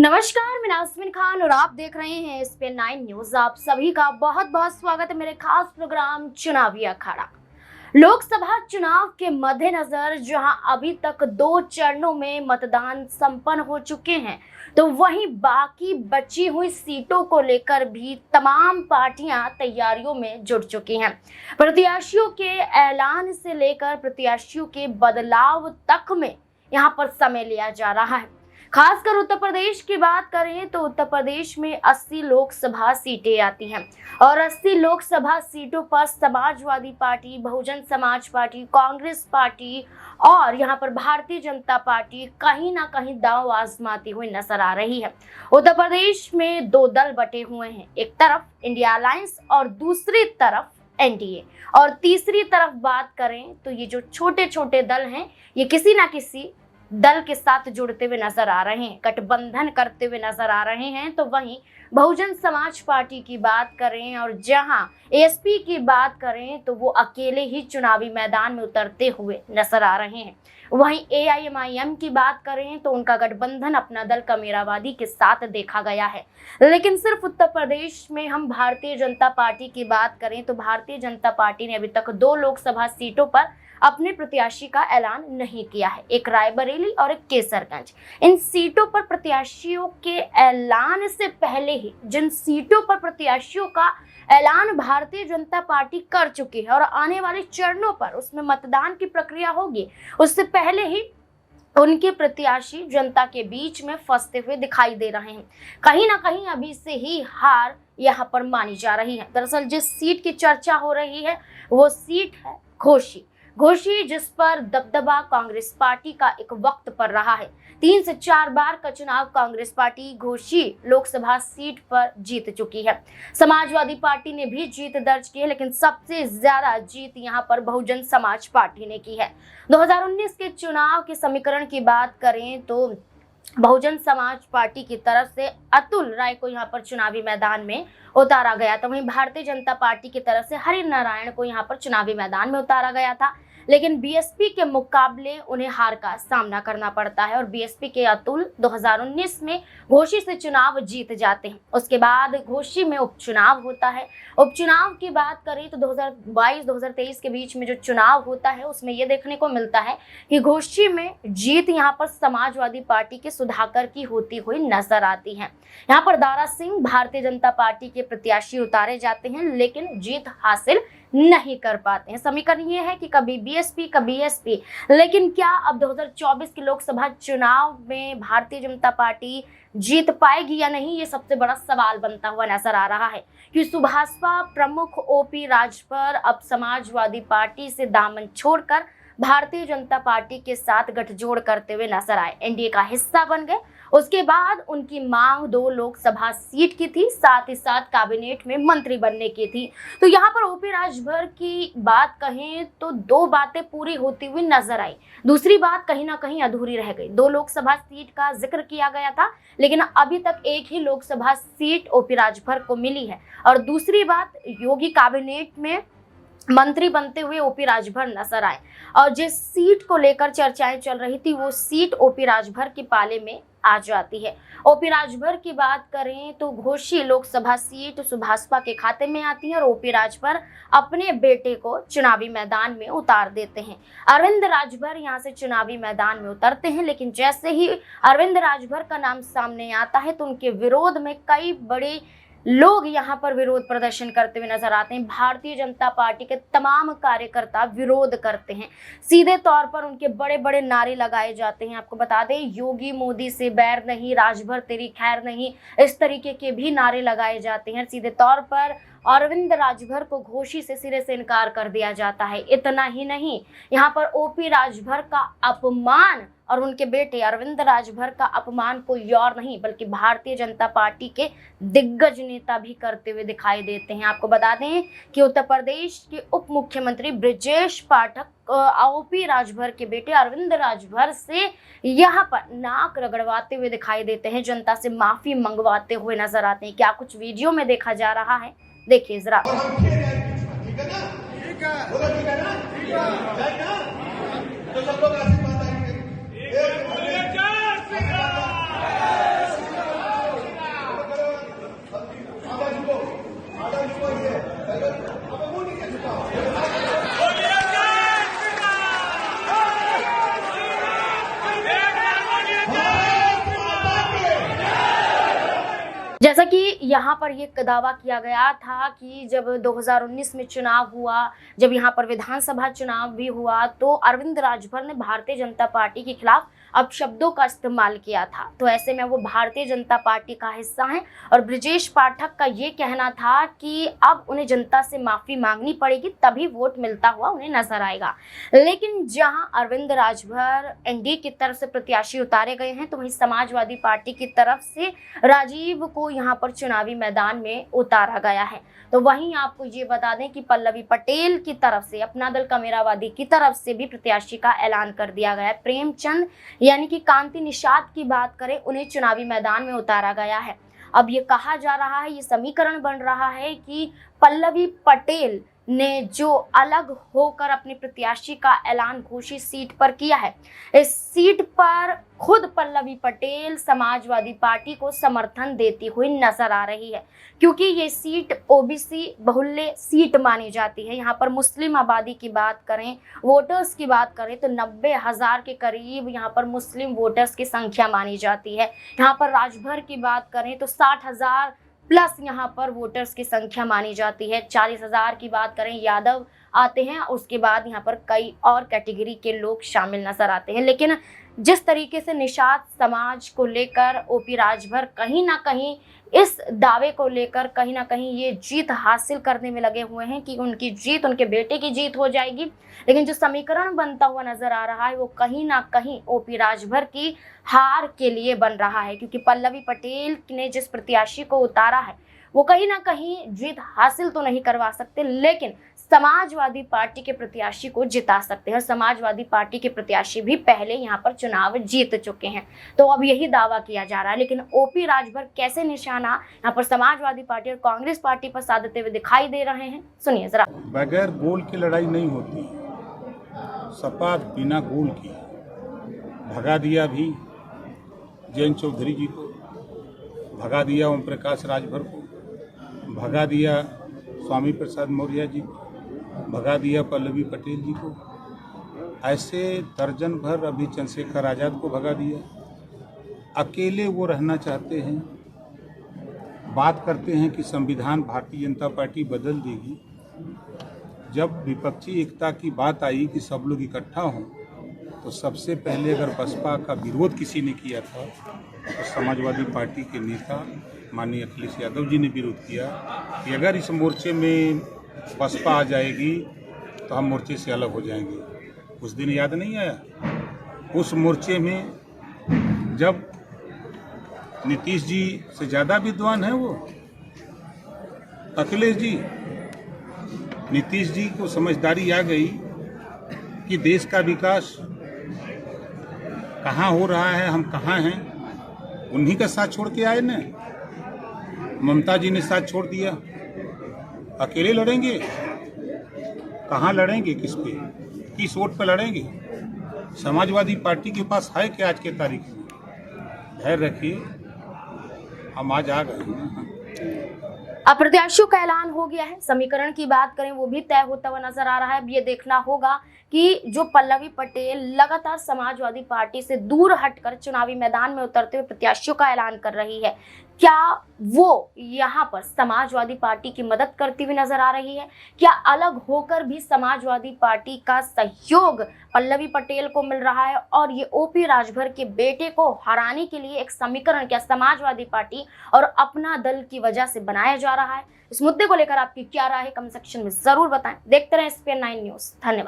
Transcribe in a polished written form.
नमस्कार, मैं नाज़मीन खान और आप देख रहे हैं SPN9 न्यूज। आप सभी का बहुत बहुत स्वागत है मेरे खास प्रोग्राम चुनावी अखाड़ा। लोकसभा चुनाव के मद्देनजर जहां अभी तक 2 चरणों में मतदान संपन्न हो चुके हैं, तो वहीं बाकी बची हुई सीटों को लेकर भी तमाम पार्टियां तैयारियों में जुट चुकी हैं। प्रत्याशियों के ऐलान से लेकर प्रत्याशियों के बदलाव तक में यहां पर समय लिया जा रहा है। खासकर उत्तर प्रदेश की बात करें तो उत्तर प्रदेश में 80 लोकसभा सीटें आती हैं और 80 लोकसभा सीटों पर Samajwadi party, Bahujan Samaj party, Congress party और यहां पर भारतीय जनता पार्टी कहीं ना कहीं दांव आजमाती हुई नजर आ रही है। उत्तर प्रदेश में 2 दल बटे हुए हैं, एक तरफ इंडिया अलायंस और दूसरी तरफ NDA। और तीसरी तरफ बात करें तो ये जो छोटे छोटे दल हैं, ये किसी ना किसी दल के साथ जुड़ते हुए नजर आ रहे हैं, गठबंधन करते हुए नजर आ रहे हैं। तो वहीं बहुजन समाज पार्टी की बात करें और जहां ASP की बात करें तो वो अकेले ही चुनावी मैदान में उतरते हुए नजर आ रहे हैं। वहीं AIMIM की बात करें तो उनका गठबंधन अपना दल कमेरावादी के साथ देखा गया है। लेकिन सिर्फ उत्तर प्रदेश में हम भारतीय जनता पार्टी की बात करें तो भारतीय जनता पार्टी ने अभी तक 2 लोकसभा सीटों पर अपने प्रत्याशी का ऐलान नहीं किया है, एक रायबरेली और एक केसरगंज। इन सीटों पर प्रत्याशियों के ऐलान से पहले ही जिन सीटों पर प्रत्याशियों का ऐलान भारतीय जनता पार्टी कर चुकी है और आने वाले चरणों पर उसमें मतदान की प्रक्रिया होगी, उससे पहले ही उनके प्रत्याशी जनता के बीच में फंसते हुए दिखाई दे रहे हैं। कहीं ना कहीं अभी से ही हार यहाँ पर मानी जा रही है। दरअसल जिस सीट की चर्चा हो रही है वो सीट है घोसी, जिस पर दबदबा कांग्रेस पार्टी का एक वक्त पर रहा है। 3 से 4 बार का चुनाव कांग्रेस पार्टी घोसी लोकसभा सीट पर जीत चुकी है। समाजवादी पार्टी ने भी जीत दर्ज की है, लेकिन सबसे ज्यादा जीत यहां पर बहुजन समाज पार्टी ने की है। 2019 के चुनाव के समीकरण की बात करें तो बहुजन समाज पार्टी की तरफ से अतुल राय को यहां पर चुनावी मैदान में उतारा गया था। वहीं भारतीय जनता पार्टी की तरफ से हरि नारायण को यहां पर चुनावी मैदान में उतारा गया था, लेकिन BSP के मुकाबले उन्हें हार का सामना करना पड़ता है और BSP के अतुल 2019 में घोसी से चुनाव जीत जाते हैं। उसके बाद घोसी में उपचुनाव होता है। उपचुनाव की बात करें तो 2022-2023 के बीच में जो चुनाव होता है उसमें ये देखने को मिलता है कि घोसी में जीत यहाँ पर समाजवादी पार्टी के सुधाकर की होती हुई नजर आती है। यहाँ पर दारा सिंह भारतीय जनता पार्टी के प्रत्याशी उतारे जाते हैं, लेकिन जीत हासिल नहीं कर पाते हैं। समीकरण ये है कि कभी BSP कभी SP। लेकिन क्या अब 2024 के लोकसभा चुनाव में भारतीय जनता पार्टी जीत पाएगी या नहीं, ये सबसे बड़ा सवाल बनता हुआ नजर आ रहा है। कि सुभाषपा प्रमुख OP राजभर अब समाजवादी पार्टी से दामन छोड़कर भारतीय जनता पार्टी के साथ गठजोड़ करते हुए नजर आए, NDA का हिस्सा बन गए। उसके बाद उनकी मांग 2 लोकसभा सीट की थी, साथ ही साथ कैबिनेट में मंत्री बनने की थी। तो यहाँ पर OP राजभर की बात कहें तो 2 बातें पूरी होती हुई नजर आई, दूसरी बात कहीं ना कहीं अधूरी रह गई। 2 लोकसभा सीट का जिक्र किया गया था, लेकिन अभी तक एक ही लोकसभा सीट OP राजभर को मिली है। और दूसरी बात, योगी कैबिनेट में मंत्री बनते हुए OP राजभर नजर आए और जिस सीट को लेकर चर्चाएं चल रही थी वो सीट OP राजभर के पाले में आ जाती है। OP राजभर की बात करें तो घोसी लोकसभा सीट सुभाषपा के खाते में आती है और OP राजभर अपने बेटे को चुनावी मैदान में उतार देते हैं। अरविंद राजभर यहां से चुनावी मैदान में उतरते हैं, लेकिन जैसे ही अरविंद राजभर का नाम सामने आता है तो उनके विरोध में कई बड़े लोग यहाँ पर विरोध प्रदर्शन करते हुए नजर आते हैं। भारतीय जनता पार्टी के तमाम कार्यकर्ता विरोध करते हैं, सीधे तौर पर उनके बड़े बड़े नारे लगाए जाते हैं। आपको बता दें, योगी मोदी से बैर नहीं, राजभर तेरी खैर नहीं, इस तरीके के भी नारे लगाए जाते हैं। सीधे तौर पर अरविंद राजभर को घोसी से सिरे से इनकार कर दिया जाता है। इतना ही नहीं, यहाँ पर OP राजभर का अपमान और उनके बेटे अरविंद राजभर का अपमान कोई और नहीं बल्कि भारतीय जनता पार्टी के दिग्गज नेता भी करते हुए दिखाई देते हैं। आपको बता दें कि उत्तर प्रदेश के उप मुख्यमंत्री ब्रिजेश पाठक OP राजभर के बेटे अरविंद राजभर से यहाँ पर नाक रगड़वाते हुए दिखाई देते हैं, जनता से माफी मंगवाते हुए नजर आते हैं। क्या कुछ वीडियो में देखा जा रहा है, देखिए जरा। जैसा कि यहाँ पर ये दावा किया गया था कि जब 2019 में चुनाव हुआ, जब यहाँ पर विधानसभा चुनाव भी हुआ, तो अरविंद राजभर ने भारतीय जनता पार्टी के खिलाफ अपशब्दों का इस्तेमाल किया था। तो ऐसे में वो भारतीय जनता पार्टी का हिस्सा हैं और ब्रजेश पाठक का ये कहना था कि अब उन्हें जनता से माफी मांगनी पड़ेगी, तभी वोट मिलता हुआ उन्हें नजर आएगा। लेकिन जहाँ अरविंद राजभर एनडीए की तरफ से प्रत्याशी उतारे गए हैं, तो वहीं समाजवादी पार्टी की तरफ से राजीव को यहाँ पर चुनावी मैदान में उतारा गया है। तो वहीं आपको ये बता दें कि पल्लवी पटेल की तरफ से, अपना दल कामेरावादी की तरफ से भी प्रत्याशी का ऐलान कर दिया गया है। प्रेमचंद यानी कि कांति निषाद की बात करें, उन्हें चुनावी मैदान में उतारा गया है। अब ये कहा जा रहा है, ये समीकरण बन रहा है कि पल्लवी पटेल ने जो अलग होकर अपने प्रत्याशी का ऐलान घोषित सीट पर किया है, इस सीट पर खुद पल्लवी पटेल समाजवादी पार्टी को समर्थन देती हुई नजर आ रही है, क्योंकि ये सीट ओबीसी बहुल्य सीट मानी जाती है। यहाँ पर मुस्लिम आबादी की बात करें, वोटर्स की बात करें, तो 90,000 के करीब यहाँ पर मुस्लिम वोटर्स की संख्या मानी जाती है। यहाँ पर राजभर की बात करें तो 60,000 प्लस यहाँ पर वोटर्स की संख्या मानी जाती है। 40,000 की बात करें यादव आते हैं, उसके बाद यहाँ पर कई और कैटेगरी के लोग शामिल नजर आते हैं। लेकिन जिस तरीके से निषाद समाज को लेकर ओपी राजभर कहीं ना कहीं इस दावे को लेकर कहीं ना कहीं ये जीत हासिल करने में लगे हुए हैं कि उनकी जीत, उनके बेटे की जीत हो जाएगी, लेकिन जो समीकरण बनता हुआ नजर आ रहा है वो कहीं ना कहीं ओपी राजभर की हार के लिए बन रहा है, क्योंकि पल्लवी पटेल ने जिस प्रत्याशी को उतारा है वो कहीं ना कहीं जीत हासिल तो नहीं करवा सकते, लेकिन समाजवादी पार्टी के प्रत्याशी को जिता सकते हैं। समाजवादी पार्टी के प्रत्याशी भी पहले यहाँ पर चुनाव जीत चुके हैं, तो अब यही दावा किया जा रहा है। लेकिन ओपी राजभर कैसे निशाना यहाँ पर समाजवादी पार्टी और कांग्रेस पार्टी पर साधते हुए दिखाई दे रहे हैं, सुनिए जरा। बगैर गोल की लड़ाई नहीं होती। सपा बिना गोल की भगा दिया भी जयंत चौधरी जी को, भगा दिया ओम प्रकाश राजभर को, भगा दिया स्वामी प्रसाद मौर्य जी को, भगा दिया पल्लवी पटेल जी को, ऐसे दर्जन भर अभी चंद्रशेखर आजाद को भगा दिया। अकेले वो रहना चाहते हैं, बात करते हैं कि संविधान भारतीय जनता पार्टी बदल देगी। जब विपक्षी एकता की बात आई कि सब लोग इकट्ठा हों, तो सबसे पहले अगर बसपा का विरोध किसी ने किया था तो समाजवादी पार्टी के नेता माननीय अखिलेश यादव जी ने विरोध किया कि अगर इस मोर्चे में बसपा आ जाएगी तो हम मोर्चे से अलग हो जाएंगे। उस दिन याद नहीं आया? उस मोर्चे में जब नीतीश जी से ज़्यादा विद्वान है वो अखिलेश जी, नीतीश जी को समझदारी आ गई कि देश का विकास कहाँ हो रहा है, हम कहाँ हैं, उन्हीं का साथ छोड़ के आए ना। ममता जी ने साथ छोड़ दिया, अकेले लड़ेंगे, कहाँ लड़ेंगे, किस पे, किस वोट पे लड़ेंगे? समाजवादी पार्टी के पास है क्या आज के तारीख में? धैर्य रखिए, हम आज आ गए हैं। अब प्रत्याशियों का ऐलान हो गया है, समीकरण की बात करें वो भी तय होता हुआ नजर आ रहा है। अब ये देखना होगा कि जो पल्लवी पटेल लगातार समाजवादी पार्टी से दूर हटकर चुनावी मैदान में उतरते हुए प्रत्याशियों का ऐलान कर रही है, क्या वो यहाँ पर समाजवादी पार्टी की मदद करती हुई नजर आ रही है? क्या अलग होकर भी समाजवादी पार्टी का सहयोग पल्लवी पटेल को मिल रहा है और ये ओपी राजभर के बेटे को हराने के लिए एक समीकरण क्या समाजवादी पार्टी और अपना दल की वजह से बनाया जा रहा है? इस मुद्दे को लेकर आपकी क्या राय है, कमेंट सेक्शन में जरूर बताएं। देखते रहें SPN9 न्यूज़। धन्यवाद।